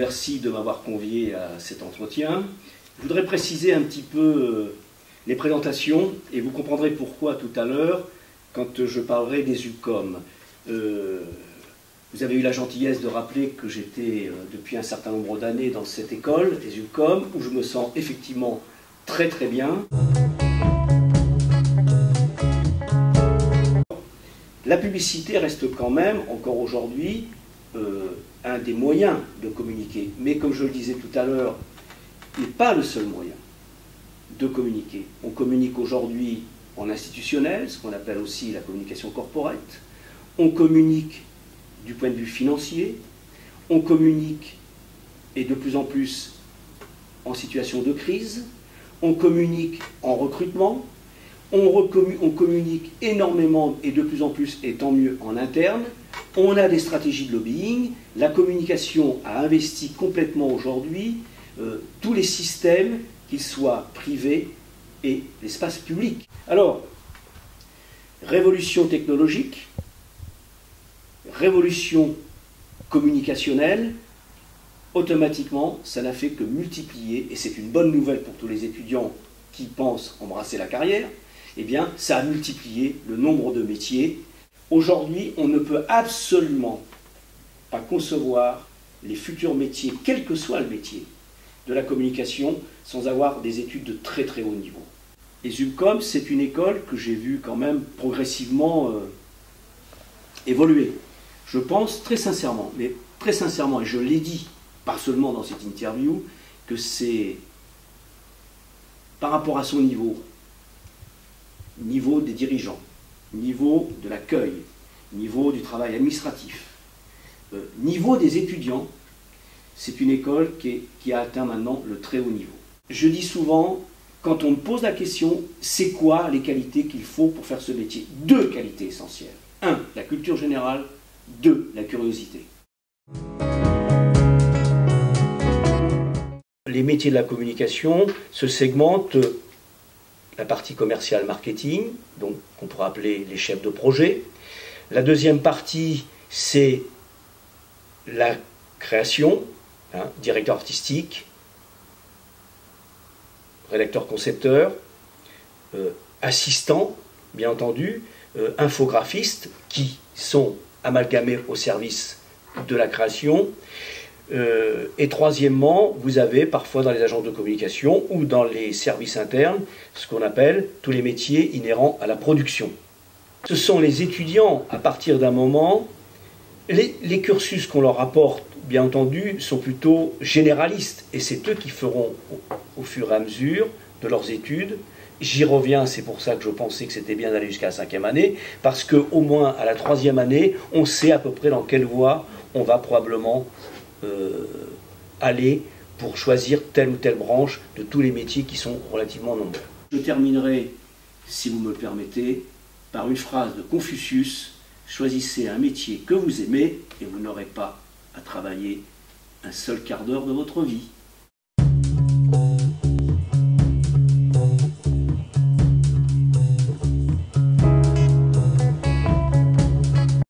merci de m'avoir convié à cet entretien. Je voudrais préciser un petit peu les présentations et vous comprendrez pourquoi tout à l'heure quand je parlerai des ULCOM. Vous avez eu la gentillesse de rappeler que j'étais depuis un certain nombre d'années dans cette école, des ULCOM, où je me sens effectivement très très bien. La publicité reste quand même, encore aujourd'hui, un des moyens de communiquer. Mais comme je le disais tout à l'heure, il n'est pas le seul moyen de communiquer. On communique aujourd'hui en institutionnel, ce qu'on appelle aussi la communication corporate. On communique du point de vue financier. On communique, et de plus en plus, en situation de crise. On communique en recrutement. On communique énormément et de plus en plus, et tant mieux, en interne. On a des stratégies de lobbying. La communication a investi complètement aujourd'hui tous les systèmes, qu'ils soient privés et l'espace public. Alors, révolution technologique, révolution communicationnelle, automatiquement, ça n'a fait que multiplier, et c'est une bonne nouvelle pour tous les étudiants qui pensent embrasser la carrière, eh bien, ça a multiplié le nombre de métiers. Aujourd'hui, on ne peut absolument pas concevoir les futurs métiers, quel que soit le métier, de la communication, sans avoir des études de très très haut niveau. Et ULCOM, c'est une école que j'ai vue quand même progressivement évoluer. Je pense très sincèrement, et je l'ai dit, pas seulement dans cette interview, que c'est par rapport à son niveau des dirigeants, niveau de l'accueil, niveau du travail administratif, niveau des étudiants, c'est une école qui a atteint maintenant le très haut niveau. Je dis souvent, quand on me pose la question, c'est quoi les qualités qu'il faut pour faire ce métier? Deux qualités essentielles. 1, la culture générale. 2, la curiosité. Les métiers de la communication se segmentent la partie commerciale marketing, donc qu'on pourrait appeler les chefs de projet. La deuxième partie, c'est la création, directeur artistique, rédacteur-concepteur, assistant, bien entendu, infographistes, qui sont amalgamés au service de la création. Et troisièmement, vous avez parfois dans les agences de communication ou dans les services internes ce qu'on appelle tous les métiers inhérents à la production. Ce sont les étudiants, à partir d'un moment, les cursus qu'on leur apporte, bien entendu, sont plutôt généralistes, et c'est eux qui feront au fur et à mesure de leurs études. J'y reviens, c'est pour ça que je pensais que c'était bien d'aller jusqu'à la 5e année, parce qu'au moins à la 3e année, on sait à peu près dans quelle voie on va probablement aller pour choisir telle ou telle branche de tous les métiers qui sont relativement nombreux. Je terminerai, si vous me le permettez, par une phrase de Confucius: choisissez un métier que vous aimez et vous n'aurez pas à travailler un seul quart d'heure de votre vie.